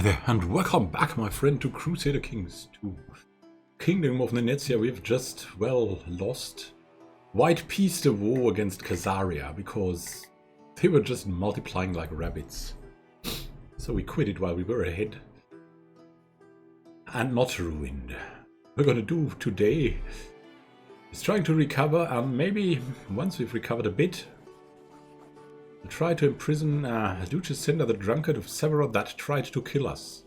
there, and welcome back, my friend, to Crusader Kings 2. Kingdom of Venetia. We've just, well, lost. White pieced the war against Khazaria because they were just multiplying like rabbits. So we quit it while we were ahead. And not ruined. What we're gonna do today is trying to recover, and maybe once we've recovered a bit, we'll try to imprison Lucius Cinder, the drunkard of Severod that tried to kill us.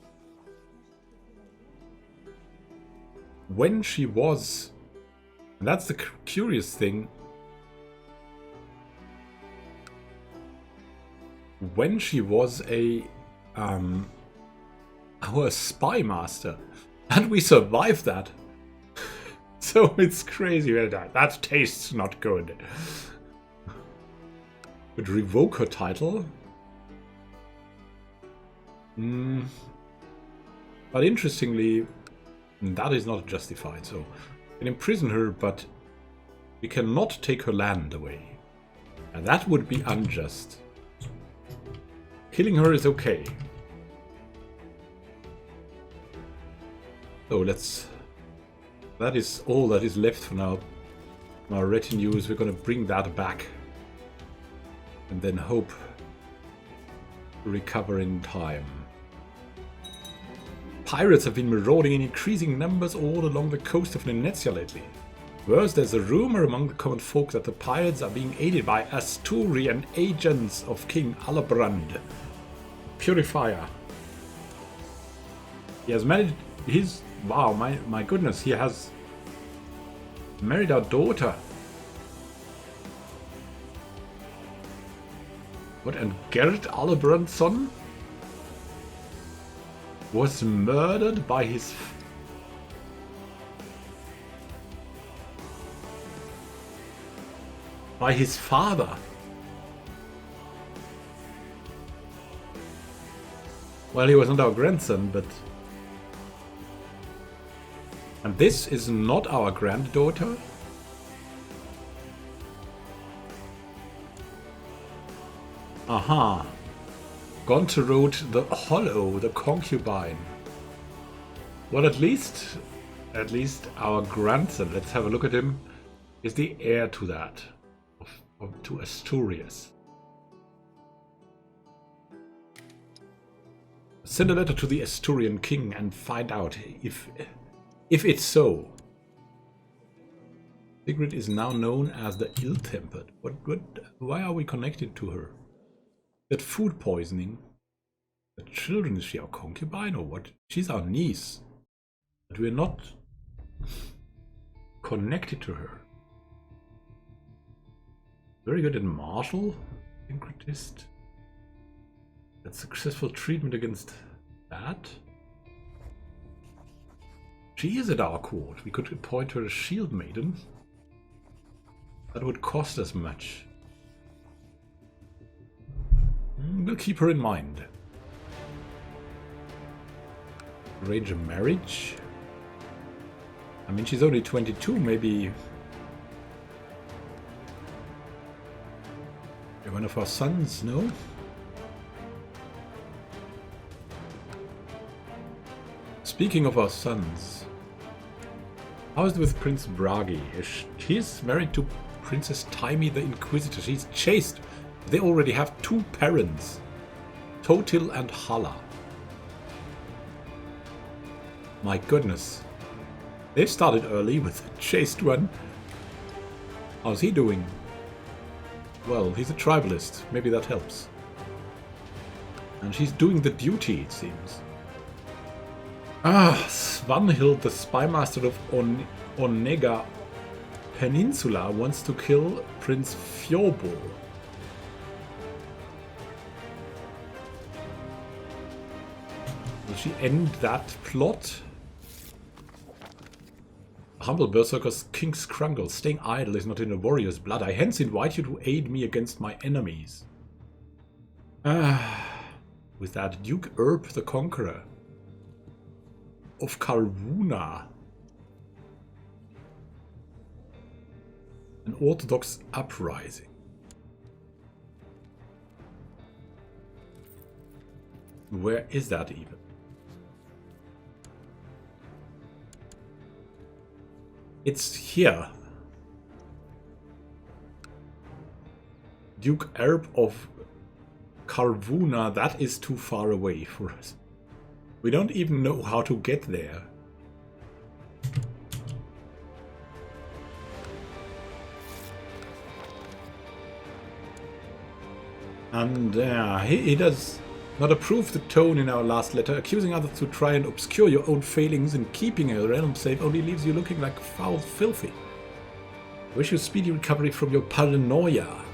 When she was, and that's the curious thing, when she was our spy master, and we survived that. So it's crazy. That tastes not good. Would revoke her title. But interestingly, that is not justified. So we can imprison her, but we cannot take her land away. And that would be unjust. Killing her is okay. So that is all that is left for now. Our retinue is we're going to bring that back. And then hope to recover in time. Pirates have been marauding in increasing numbers all along the coast of Venetia lately. Worse, there's a rumor among the common folk that the pirates are being aided by Asturian agents of King Albrand, Purifier. He has married his... Wow, my goodness, he has married our daughter. What, and Gerd Albrandson was murdered by his father. Well, he was not our grandson, but... And this is not our granddaughter? Aha. Gone to road the Hollow, the concubine. Well, at least our grandson, let's have a look at him, is the heir to that, to Asturias. Send a letter to the Asturian king and find out if it's so. Sigrid is now known as the ill-tempered. Why are we connected to her? That food poisoning? The children, is she our concubine or what? She's our niece. But we're not connected to her. Very good at martial. Syncretist. That successful treatment against that. She is at our court. We could appoint her a shield maiden. That would cost us much. We'll keep her in mind. Arrange a marriage? I mean, she's only 22, maybe... One of our sons, no? Speaking of our sons, how is it with Prince Bragi? He's married to Princess Taimi the Inquisitor. She's chaste. They already have two parents, Totil and Hala. My goodness. They started early with a chaste one. How's he doing? Well, he's a tribalist. Maybe that helps. And she's doing the duty, it seems. Svanhild, the spymaster of Onega Peninsula, wants to kill Prince Fjorbol. Will she end that plot? Humble berserkers, King's Krungle. Staying idle is not in a warrior's blood. I hence invite you to aid me against my enemies. With that Duke Erb the Conqueror of Karwuna. An Orthodox uprising. Where is that even? It's here. Duke Erb of Carvuna, that is too far away for us. We don't even know how to get there. And he does not approve the tone in our last letter. Accusing others to try and obscure your own failings and keeping a realm safe only leaves you looking like foul filthy. I wish you speedy recovery from your paranoia.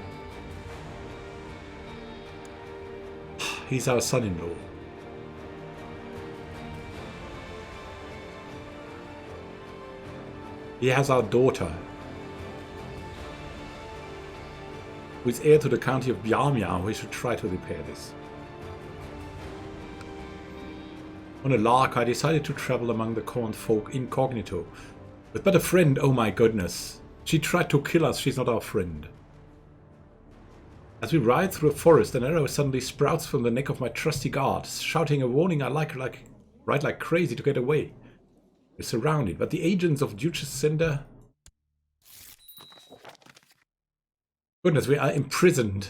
He's our son-in-law. He has our daughter, who is heir to the county of Biamia. We should try to repair this. On a lark, I decided to travel among the corn folk incognito. With but a friend, oh my goodness. She tried to kill us, she's not our friend. As we ride through a forest, an arrow suddenly sprouts from the neck of my trusty guard, shouting a warning. I ride like crazy to get away. We're surrounded, but the agents of Duchess Cinder... Goodness, we are imprisoned.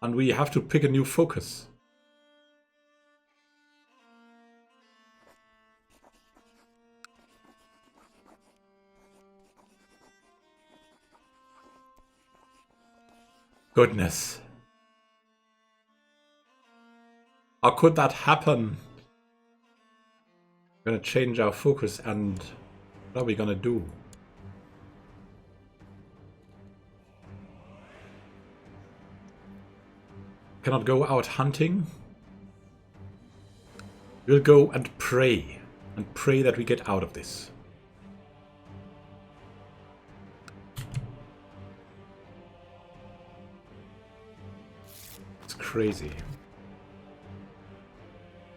And we have to pick a new focus. Goodness. How could that happen? We're gonna change our focus, and what are we gonna do? Cannot go out hunting. We'll go and pray that we get out of this. It's crazy.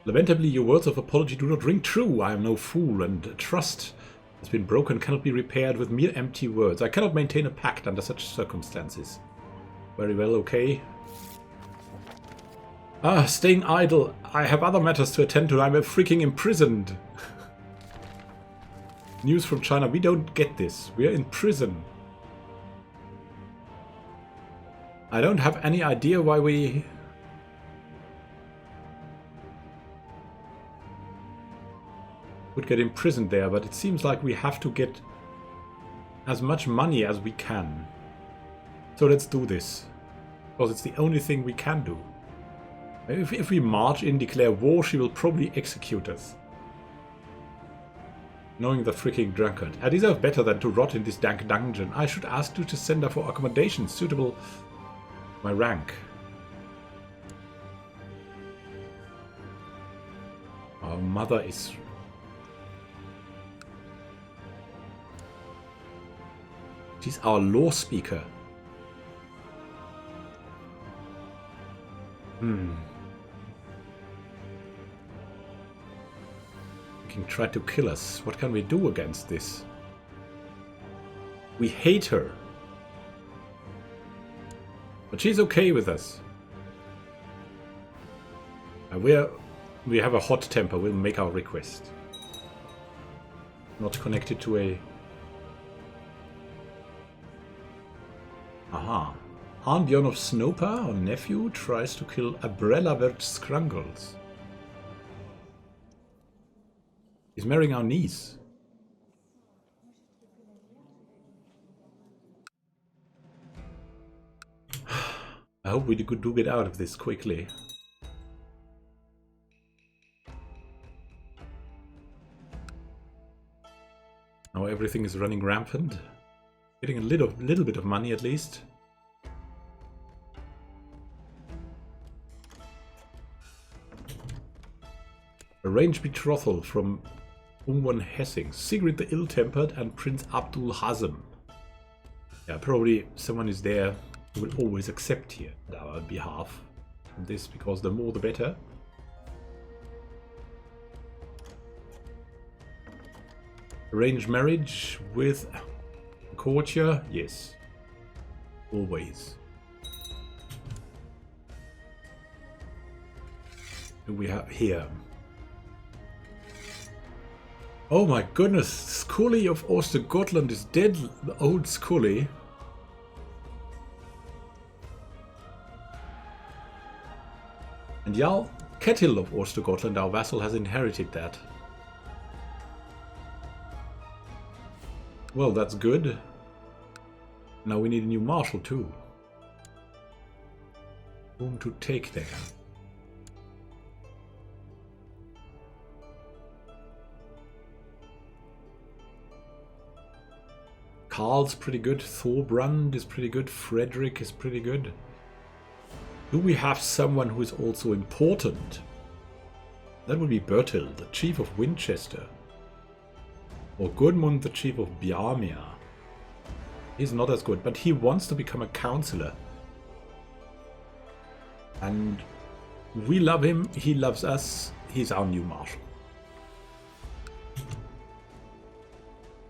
Lamentably, your words of apology do not ring true. I am no fool, and trust has been broken, cannot be repaired with mere empty words. I cannot maintain a pact under such circumstances. Very well, okay. Staying idle. I have other matters to attend to. I'm freaking imprisoned. News from China. We don't get this. We are in prison. I don't have any idea why we... would get imprisoned there, but it seems like we have to get as much money as we can. So let's do this. Because it's the only thing we can do. If we march in, declare war, she will probably execute us. Knowing the freaking drunkard. I deserve better than to rot in this dank dungeon. I should ask you to send her for accommodation suitable to my rank. Our mother is... she's our law speaker. King tried to kill us. What can we do against this? We hate her. But she's okay with us. We have a hot temper. We'll make our request. Not connected to a... Aha. Arnbjorn of Snopa, our nephew, tries to kill Abrellavert Scrungles. He's marrying our niece. I hope we do get out of this quickly. Now everything is running rampant. Getting a little bit of money at least. Arranged betrothal from Ungwan Hessing, Sigrid the Ill-Tempered and Prince Abdul Hazem. Yeah, probably someone is there who will always accept here on our behalf. And this because the more the better. Arranged marriage with a courtier? Yes. Always. do we have here? Oh my goodness, Scully of Ostergotland is dead, the old Scully. And Jarl Ketil of Ostergotland, our vassal, has inherited that. Well, that's good. Now we need a new marshal too. Whom to take there? Karl's pretty good, Thorbrand is pretty good, Frederick is pretty good. Do we have someone who is also important? That would be Bertil, the chief of Winchester. Or Gudmund, the chief of Bjarmia. He's not as good, but he wants to become a councillor. And we love him, he loves us, he's our new marshal.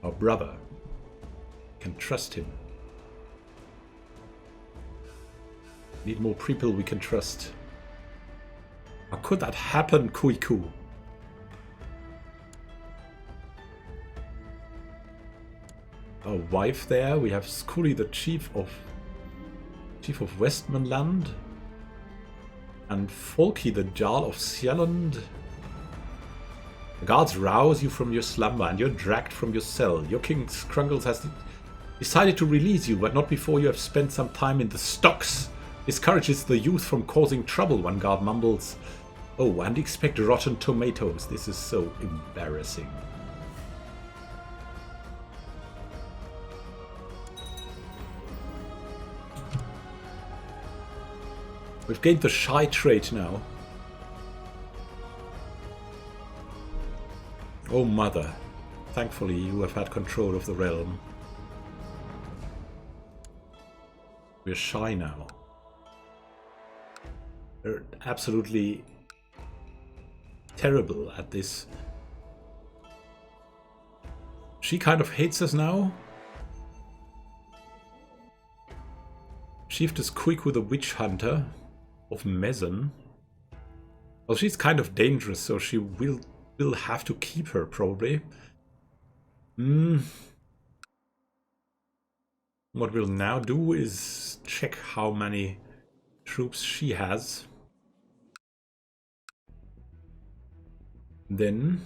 Our brother. Can trust him. Need more people we can trust. How could that happen, Kuiku? Our wife there. We have Scully, the chief of Westmanland, and Folky, the Jarl of Sjelland. The guards rouse you from your slumber, and you're dragged from your cell. Your king Krungles has decided to release you, but not before you have spent some time in the stocks. Discourages the youth from causing trouble, one guard mumbles. Oh, and expect rotten tomatoes. This is so embarrassing. We've gained the shy trait now. Oh, mother. Thankfully, you have had control of the realm. We're shy now. We're absolutely terrible at this. She kind of hates us now. Chiefess Kuiku, the witch hunter of Mezen. Well, she's kind of dangerous, so she will have to keep her, probably. What we'll now do is check how many troops she has. Then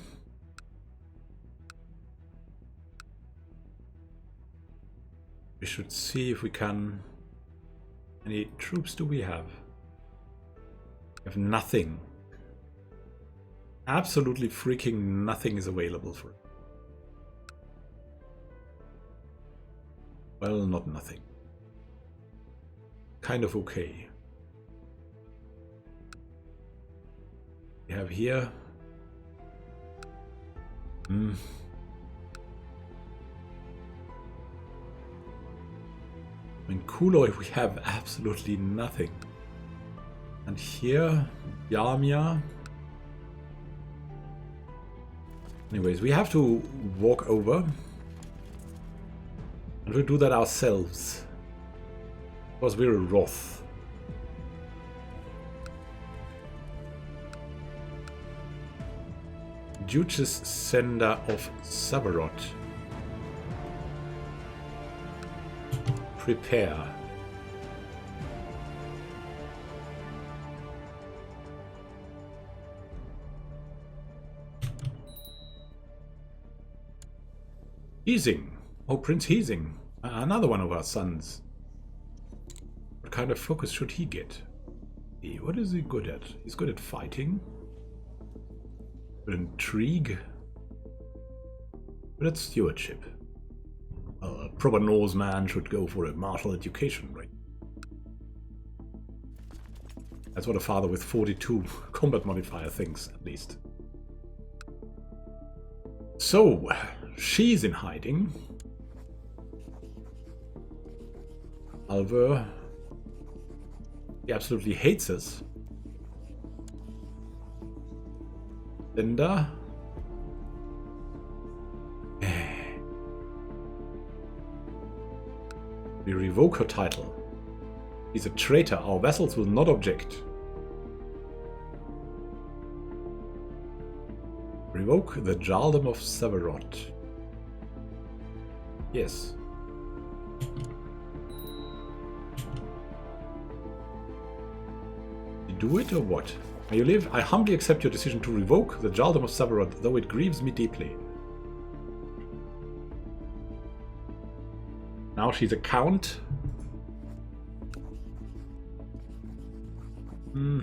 we should see if we can... How many troops do we have? We have nothing. Absolutely freaking nothing is available for it. Well, not nothing. Kind of okay. We have here... In Kuloi we have absolutely nothing. And here, Bjarmia. Anyways, we have to walk over. And we'll do that ourselves. Because we're wrath. Duchess Sender of Savarot. Prepare. Heasing. Oh, Prince Heasing. Another one of our sons. What kind of focus should he get? What is he good at? He's good at fighting. Good at intrigue. Good at stewardship. A proper Norse man should go for a martial education, right? That's what a father with 42 combat modifier thinks, at least. So, she's in hiding. Alver, he absolutely hates us. Linda. We revoke her title. He's a traitor. Our vassals will not object. Revoke the Jarldom of Severot. Yes. You do it or what? May you live? I humbly accept your decision to revoke the Jarldom of Severot, though it grieves me deeply. Now she's a count. You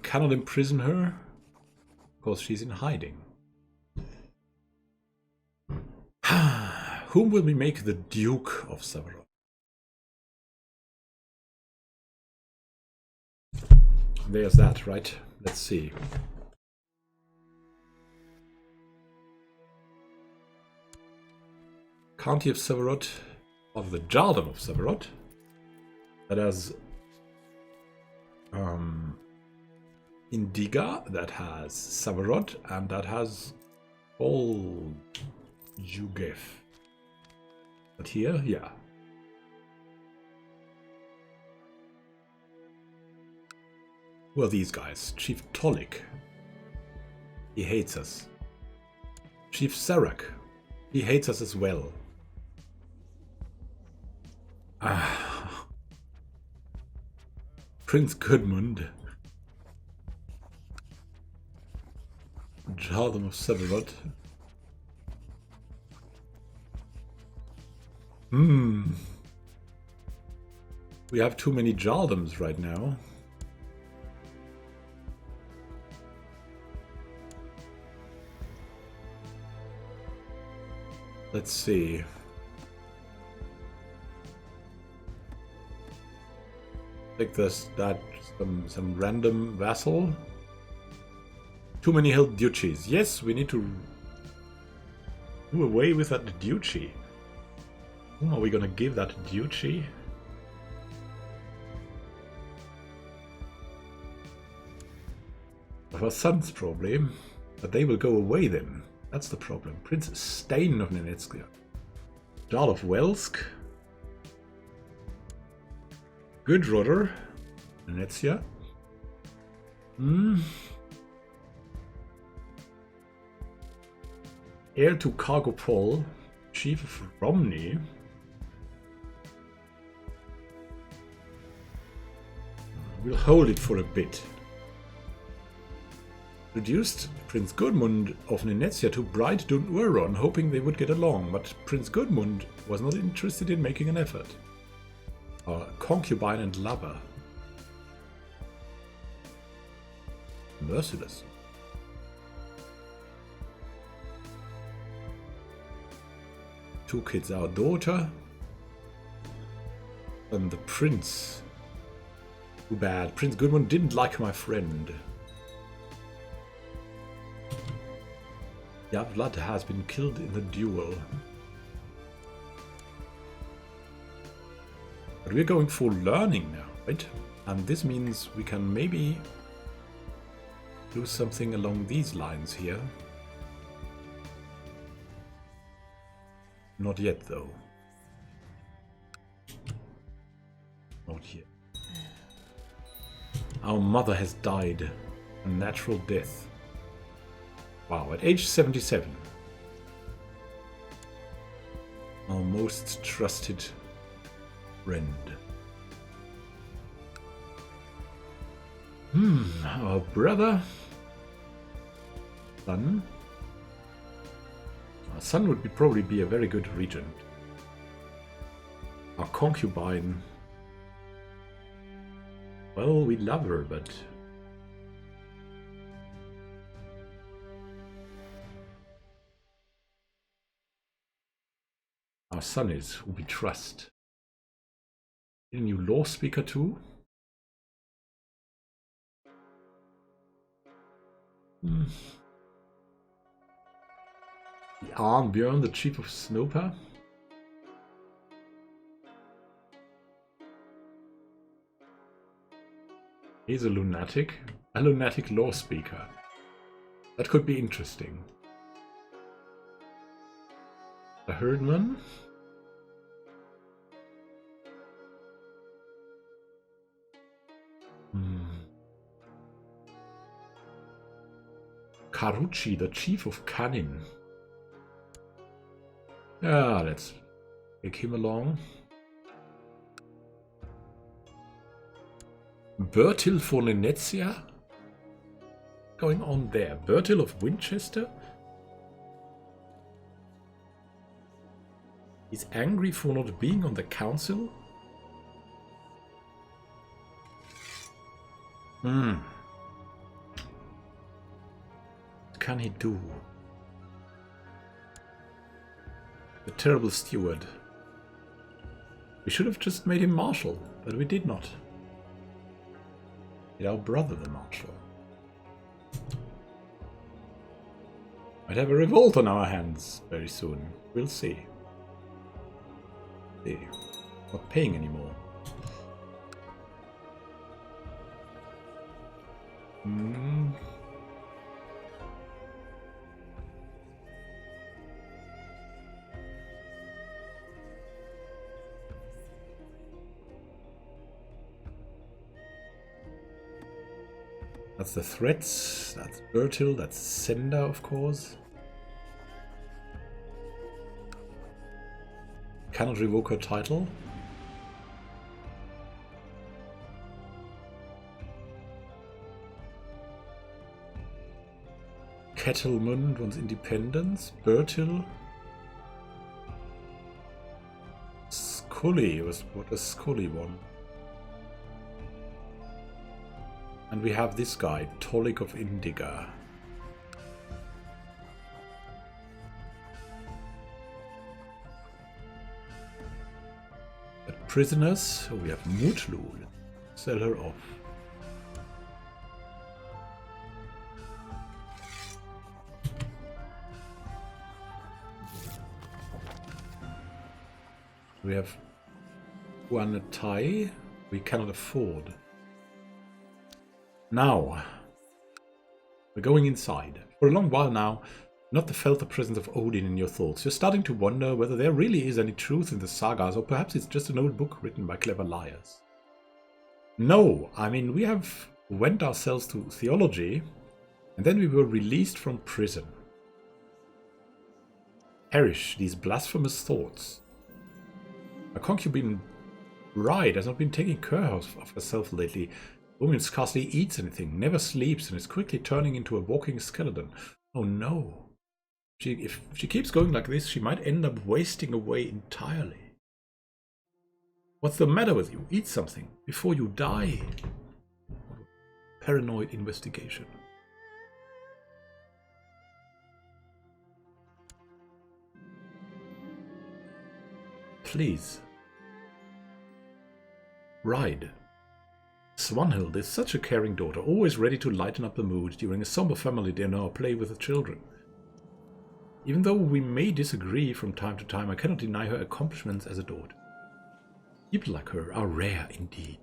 cannot imprison her because she's in hiding. Whom will we make the Duke of Severot? There's that, right? Let's see. County of Severot, of the Jarldom of Severot. That has Indiga, that has Severot, and that has all Jugef. But here, yeah. Who are these guys? Chief Tolik. He hates us. Chief Sarak. He hates us as well. Prince Gudmund. Jarldom of Severot. We have too many Jarldoms right now. Let's see. Like this, some random vassal. Too many held duchies. Yes, we need to do away with that duchy. Whom are we gonna give that duchy? Of our sons, probably. But they will go away then. That's the problem. Prince Stein of Nenetskaya. Jarl of Welsk. Gudrodder. Nenetsia. Heir to Cargopol. Chief of Romney. We'll hold it for a bit. Reduced Prince Gudmund of Nenetsia to Bright Dun Uron, hoping they would get along, but Prince Gudmund was not interested in making an effort. Our concubine and lover. Merciless. Two kids, our daughter and the prince. Too bad. Prince Gudmund didn't like my friend. Yavlad has been killed in the duel. But we're going for learning now, right? And this means we can maybe do something along these lines here. Not yet, though. Not yet. Our mother has died. A natural death. Wow, at age 77. Our most trusted friend. Our brother. Son. Our son would probably be a very good regent. Our concubine. Well, we love her, but our son is who we trust. A new law speaker too. Arnbjörn, the chief of Snopa. He's a lunatic law speaker. That could be interesting. A herdman. Karuchi, the chief of Kanin. Yeah, let's take him along. Bertil von Venezia? Going on there? Bertil of Winchester? He's angry for not being on the council? What can he do? The terrible steward. We should have just made him marshal, but we did not. Made our brother the marshal. Might have a revolt on our hands very soon. We'll see. Not paying anymore. That's the threats. That's Bertil. That's Senda, of course. Cannot revoke her title. Kettlemund wants independence. Bertil. Scully. What does Scully want? And we have this guy, Tolik of Indiga. But prisoners, we have Mutlul. Sell her off. We have Guanatai. We cannot afford. Now, we're going inside. For a long while now, not felt the presence of Odin in your thoughts. You're starting to wonder whether there really is any truth in the sagas, or perhaps it's just an old book written by clever liars. No, I mean, we have went ourselves to theology, and then we were released from prison. Perish these blasphemous thoughts. A concubine bride has not been taking care of herself lately. Woman scarcely eats anything, never sleeps, and is quickly turning into a walking skeleton. Oh no. If she keeps going like this, she might end up wasting away entirely. What's the matter with you? Eat something before you die. Paranoid investigation. Please. Ride. Swanhild is such a caring daughter, always ready to lighten up the mood during a somber family dinner or play with the children. Even though we may disagree from time to time, I cannot deny her accomplishments as a daughter. People like her are rare indeed.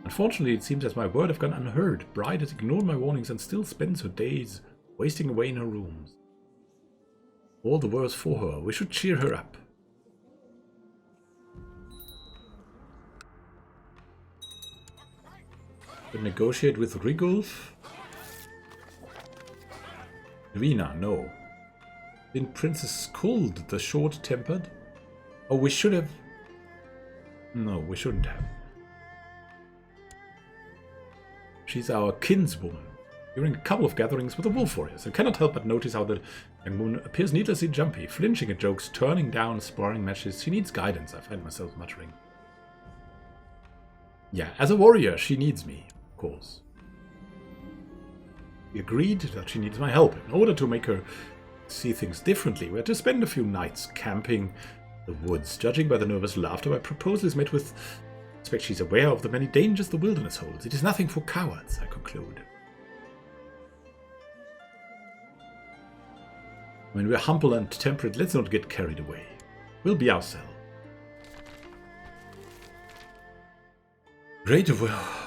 Unfortunately, it seems as my word have gone unheard. Bride has ignored my warnings and still spends her days wasting away in her rooms. All the worse for her. We should cheer her up. To negotiate with Rigulf? Rina, no. Been Princess Skuld, the short-tempered? Oh, we should have... No, we shouldn't have. She's our kinswoman. During a couple of gatherings with the wolf warriors, I cannot help but notice how the young woman appears needlessly jumpy, flinching at jokes, turning down sparring matches. She needs guidance, I find myself muttering. Yeah, as a warrior, she needs me, of course. We agreed that she needs my help. In order to make her see things differently, we had to spend a few nights camping the woods. Judging by the nervous laughter, my proposal is met with... I expect she's aware of the many dangers the wilderness holds. It is nothing for cowards, I conclude. When we're humble and temperate, let's not get carried away. We'll be ourselves. Great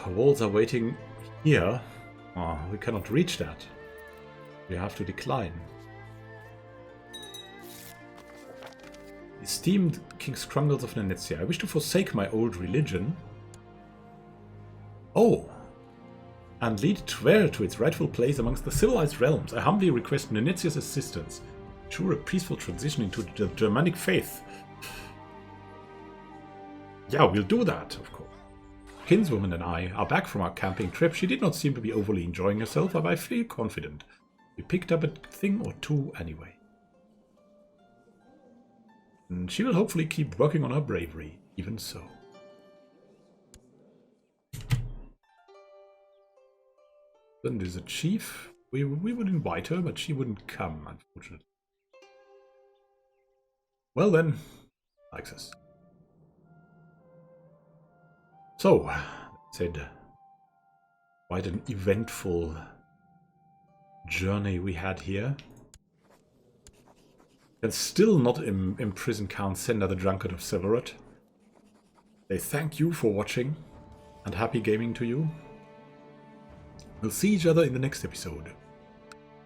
walls are waiting here. Oh, we cannot reach that. We have to decline. Esteemed King Scrungles of Venezia, I wish to forsake my old religion. Oh, and lead Tver to its rightful place amongst the civilized realms. I humbly request Nunitius' assistance. Ensure a peaceful transition into the Germanic faith. Yeah, we'll do that, of course. Kinswoman and I are back from our camping trip. She did not seem to be overly enjoying herself, but I feel confident. We picked up a thing or two anyway. And she will hopefully keep working on her bravery, even so. Then there's a chief. We would invite her, but she wouldn't come, unfortunately. Well then, like this. So, that said, quite an eventful journey we had here. And still not imprison Count Sender the Drunkard of Severot. They thank you for watching, and happy gaming to you. We'll see each other in the next episode,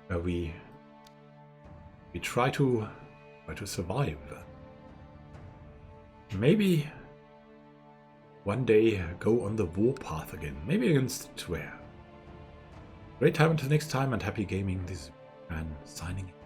where we try to survive. Maybe one day go on the war path again, maybe against Tver. Great time until next time, and happy gaming. This is Man signing in.